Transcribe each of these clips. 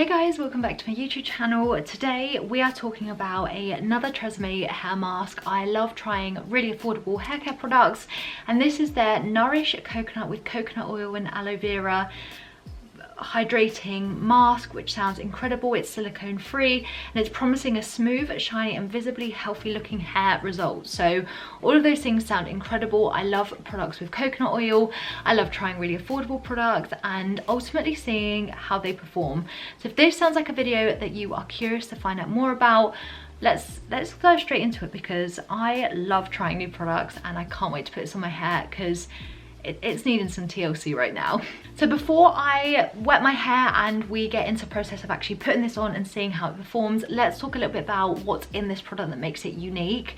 Hey guys, welcome back to my YouTube channel. Today we are talking about another Tresemme hair mask. I love trying really affordable hair care products, and this is their Nourish coconut with coconut oil and aloe vera hydrating mask, which sounds incredible. It's silicone free and it's promising a smooth, shiny and visibly healthy looking hair result. So all of those things sound incredible. I love products with coconut oil. I love trying really affordable products and ultimately seeing how they perform. So if this sounds like a video that you are curious to find out more about, let's go straight into it, because I love trying new products and I can't wait to put this on my hair because it's needing some TLC right now. So before I wet my hair and we get into the process of actually putting this on and seeing how it performs, let's talk a little bit about what's in this product that makes it unique.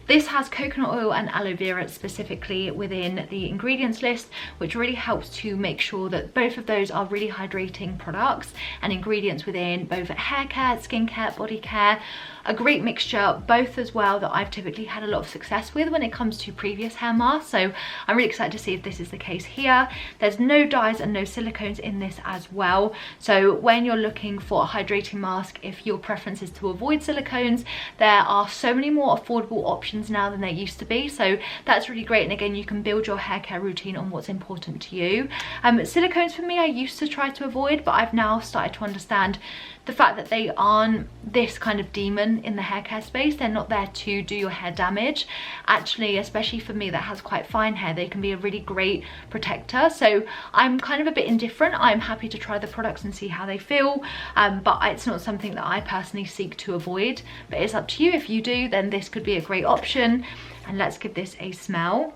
This has coconut oil and aloe vera specifically within the ingredients list, which really helps to make sure that both of those are really hydrating products and ingredients within both hair care, skincare, body care. A great mixture, both as well, that I've typically had a lot of success with when it comes to previous hair masks. So I'm really excited to see if this is the case here. There's no dyes and no silicones in this as well. So when you're looking for a hydrating mask, if your preference is to avoid silicones, there are so many more affordable options now than there used to be. So that's really great. And again, you can build your hair care routine on what's important to you. Silicones for me, I used to try to avoid, but I've now started to understand the fact that they aren't this kind of demon in the hair care space. They're not there to do your hair damage. Actually, especially for me that has quite fine hair, they can be a really great protector. So I'm kind of a bit indifferent. I'm happy to try the products and see how they feel, but it's not something that I personally seek to avoid. But it's up to you. If you do, then this could be a great option. And let's give this a smell.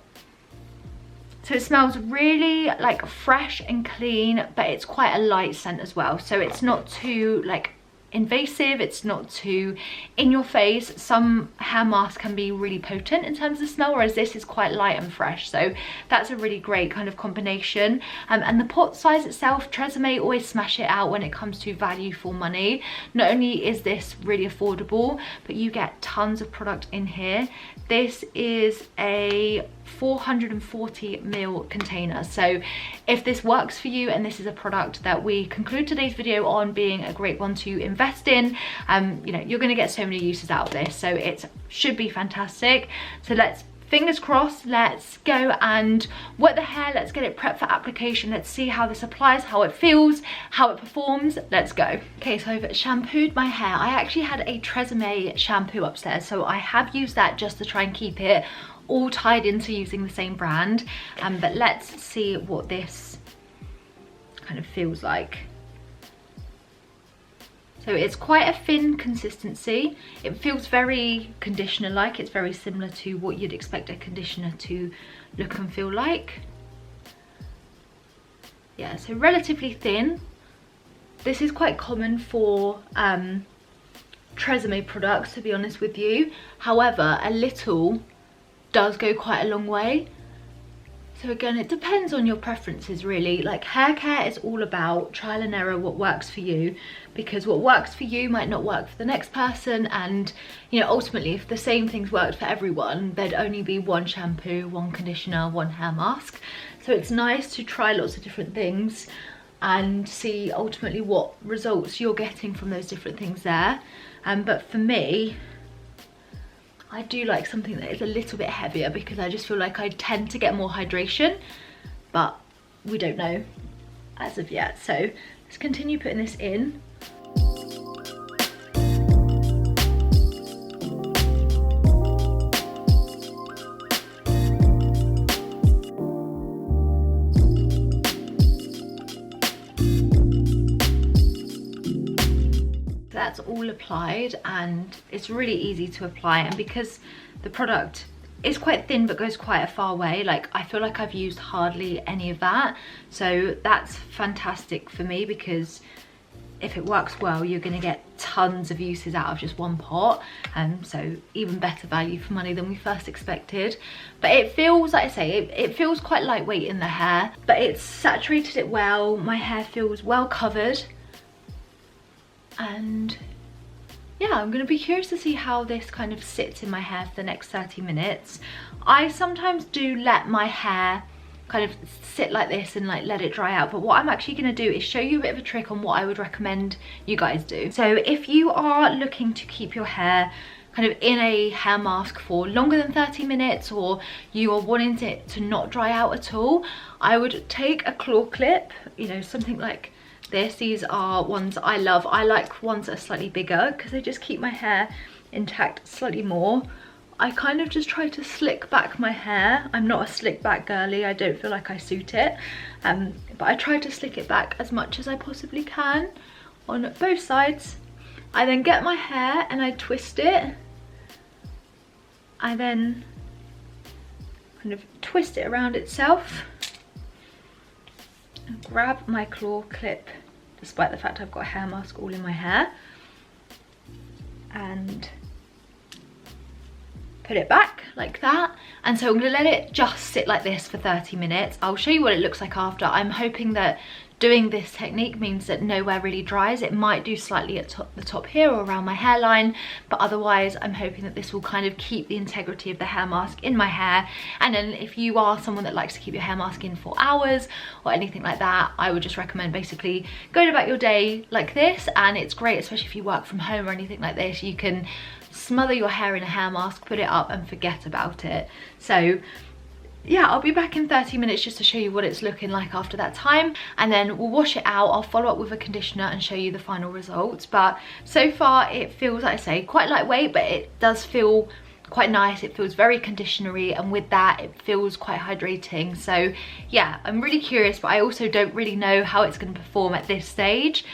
So it smells really like fresh and clean, but it's quite a light scent as well. So it's not too like invasive, it's not too in your face. Some hair masks can be really potent in terms of smell, whereas this is quite light and fresh. So that's a really great kind of combination. And the pot size itself, Tresemme always smash it out when it comes to value for money. Not only is this really affordable, but you get tons of product in here. This is a 440ml container. So if this works for you and this is a product that we conclude today's video on being a great one to invest in, you know, you're going to get so many uses out of this. So it should be fantastic. So let's, fingers crossed, let's go and wet the hair. Let's get it prepped for application. Let's see how this applies, how it feels, how it performs. Let's go. Okay, so I've shampooed my hair. I actually had a Tresemme shampoo upstairs, so I have used that just to try and keep it all tied into using the same brand. But let's see what this kind of feels like. So it's quite a thin consistency. It feels very conditioner-like. It's very similar to what you'd expect a conditioner to look and feel like. Yeah, so relatively thin. This is quite common for Tresemme products, to be honest with you. However, a little does go quite a long way. So again, it depends on your preferences really. Like hair care is all about trial and error, what works for you, because what works for you might not work for the next person. And you know, ultimately if the same things worked for everyone, there'd only be one shampoo, one conditioner, one hair mask. So it's nice to try lots of different things and see ultimately what results you're getting from those different things there. But for me, I do like something that is a little bit heavier because I just feel like I tend to get more hydration, but we don't know as of yet. So let's continue putting this in. That's all applied and it's really easy to apply, and because the product is quite thin but goes quite a far way, like I feel like I've used hardly any of that. So that's fantastic for me, because if it works well, you're going to get tons of uses out of just one pot, and so even better value for money than we first expected. But it feels, like I say, it feels quite lightweight in the hair, but it's saturated it well. My hair feels well covered. And yeah, I'm going to be curious to see how this kind of sits in my hair for the next 30 minutes. I sometimes do let my hair kind of sit like this and like let it dry out. But what I'm actually going to do is show you a bit of a trick on what I would recommend you guys do. So if you are looking to keep your hair kind of in a hair mask for longer than 30 minutes, or you are wanting it to not dry out at all, I would take a claw clip, you know, something like this. These are ones I love. I like ones that are slightly bigger because they just keep my hair intact slightly more. I kind of just try to slick back my hair. I'm not a slick back girly, I don't feel like I suit it, but I try to slick it back as much as I possibly can on both sides. I then get my hair and I twist it. I then kind of twist it around itself and grab my claw clip, despite the fact I've got a hair mask all in my hair, and put it back like that. And so I'm going to let it just sit like this for 30 minutes. I'll show you what it looks like after. I'm hoping that doing this technique means that nowhere really dries. It might do slightly at the top here or around my hairline, but otherwise I'm hoping that this will kind of keep the integrity of the hair mask in my hair. And then if you are someone that likes to keep your hair mask in for hours or anything like that, I would just recommend basically going about your day like this. And it's great, especially if you work from home or anything like this, you can smother your hair in a hair mask, put it up and forget about it. So yeah, I'll be back in 30 minutes just to show you what it's looking like after that time, and then we'll wash it out. I'll follow up with a conditioner and show you the final results. But so far it feels, like I say, quite lightweight, but it does feel quite nice. It feels very conditionery, and with that it feels quite hydrating. So yeah, I'm really curious, but I also don't really know how it's going to perform at this stage.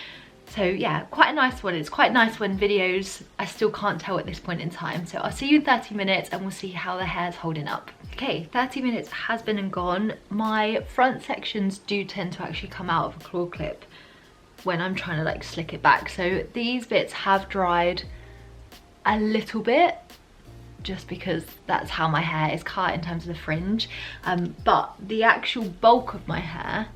So yeah, quite a nice one. It's quite nice when videos I still can't tell at this point in time. So I'll see you in 30 minutes and we'll see how the hair's holding up. Okay, 30 minutes has been and gone. My front sections do tend to actually come out of a claw clip when I'm trying to like slick it back. So these bits have dried a little bit, just because that's how my hair is cut in terms of the fringe. But the actual bulk of my hair,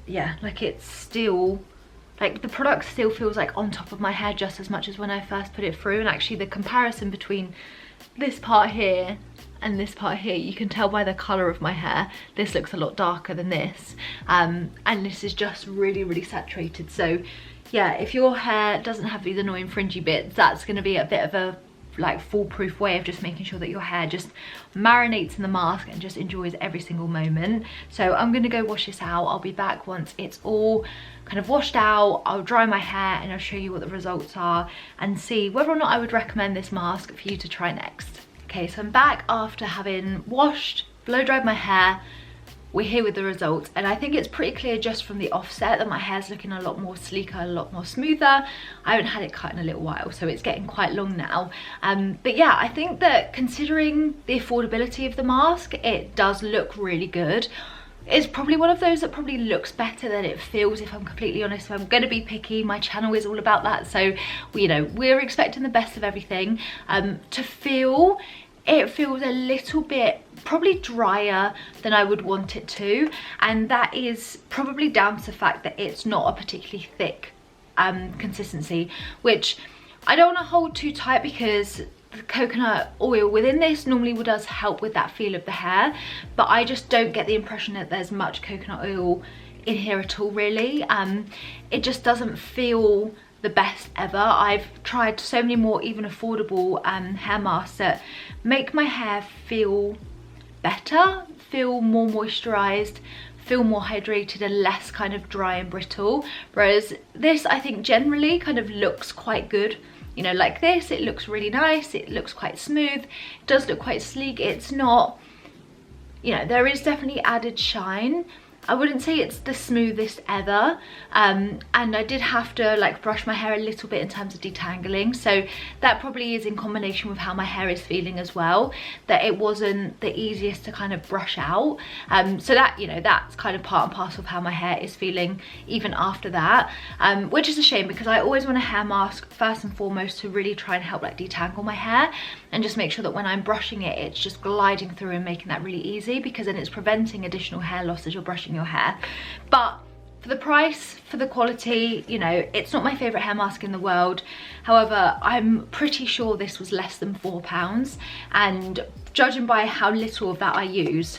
yeah, like it's still, like the product still feels like on top of my hair just as much as when I first put it through. And actually the comparison between this part here and this part here, you can tell by the colour of my hair, this looks a lot darker than this, and this is just really, really saturated. So yeah, if your hair doesn't have these annoying fringy bits, that's going to be a bit of a like foolproof way of just making sure that your hair just marinates in the mask and just enjoys every single moment. So I'm going to go wash this out. I'll be back once it's all kind of washed out. I'll dry my hair and I'll show you what the results are and see whether or not I would recommend this mask for you to try next. Okay, so I'm back after having washed, blow dried my hair. We're here with the results, and I think it's pretty clear just from the offset that my hair's looking a lot more sleeker, a lot more smoother. I haven't had it cut in a little while, so it's getting quite long now. But yeah, I think that considering the affordability of the mask, it does look really good. It's probably one of those that probably looks better than it feels, if I'm completely honest. So I'm going to be picky. My channel is all about that. So, you know, we're expecting the best of everything. To feel, it feels a little bit probably drier than I would want it to, and that is probably down to the fact that it's not a particularly thick consistency, which I don't want to hold too tight because the coconut oil within this normally does help with that feel of the hair, but I just don't get the impression that there's much coconut oil in here at all, really. It just doesn't feel the best ever. I've tried so many more even affordable hair masks that make my hair feel better, feel more moisturized, feel more hydrated and less kind of dry and brittle, whereas this I think generally kind of looks quite good. You know, like this, it looks really nice, it looks quite smooth, it does look quite sleek. It's not, you know, there is definitely added shine. I wouldn't say it's the smoothest ever, and I did have to like brush my hair a little bit in terms of detangling, so that probably is in combination with how my hair is feeling as well, that it wasn't the easiest to kind of brush out. So that, you know, that's kind of part and parcel of how my hair is feeling even after that, which is a shame because I always want a hair mask first and foremost to really try and help like detangle my hair and just make sure that when I'm brushing it, it's just gliding through and making that really easy, because then it's preventing additional hair loss as you're brushing your hair. But for the price, for the quality, you know, it's not my favorite hair mask in the world. However, I'm pretty sure this was less than £4, and judging by how little of that I use,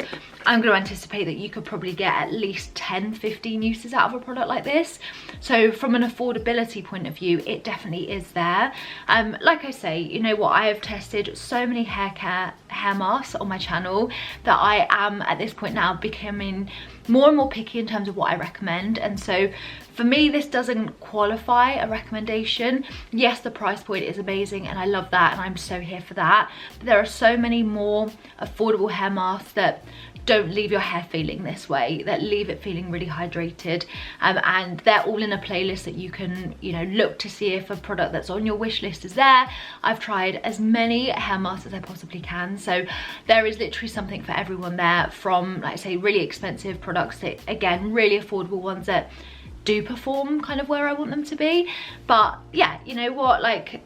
I'm going to anticipate that you could probably get at least 10-15 uses out of a product like this. So from an affordability point of view, it definitely is there. Like I say, you know what, I have tested so many hair masks on my channel that I am at this point now becoming more and more picky in terms of what I recommend. And so for me, this doesn't qualify a recommendation. Yes, the price point is amazing and I love that and I'm so here for that, but there are so many more affordable hair masks that don't leave your hair feeling this way, that leave it feeling really hydrated, and they're all in a playlist that you can, you know, look to see if a product that's on your wish list is there. I've tried as many hair masks as I possibly can, so there is literally something for everyone there, from, like I say, really expensive products to, again, really affordable ones that do perform kind of where I want them to be. But yeah, you know what, like,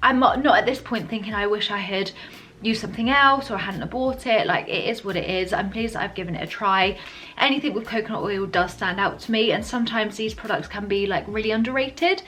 I'm not at this point thinking I wish I had use something else or I hadn't bought it. Like, it is what it is. I'm pleased that I've given it a try. Anything with coconut oil does stand out to me, and sometimes these products can be like really underrated,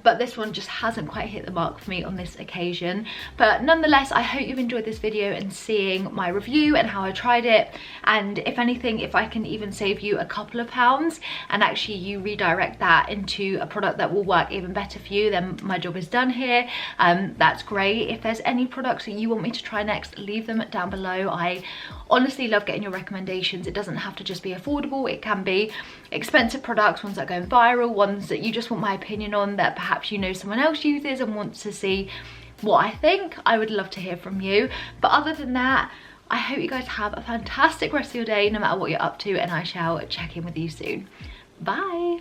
but this one just hasn't quite hit the mark for me on this occasion. But nonetheless, I hope you've enjoyed this video and seeing my review and how I tried it, and if anything, if I can even save you a couple of pounds and actually you redirect that into a product that will work even better for you, then my job is done here. That's great. If there's any products that you want me to try next, leave them down below. I honestly love getting your recommendations. It doesn't have to just be affordable, it can be expensive products, ones that are going viral, ones that you just want my opinion on that perhaps you know someone else uses and wants to see what I think. I would love to hear from you. But other than that, I hope you guys have a fantastic rest of your day no matter what you're up to, and I shall check in with you soon. Bye.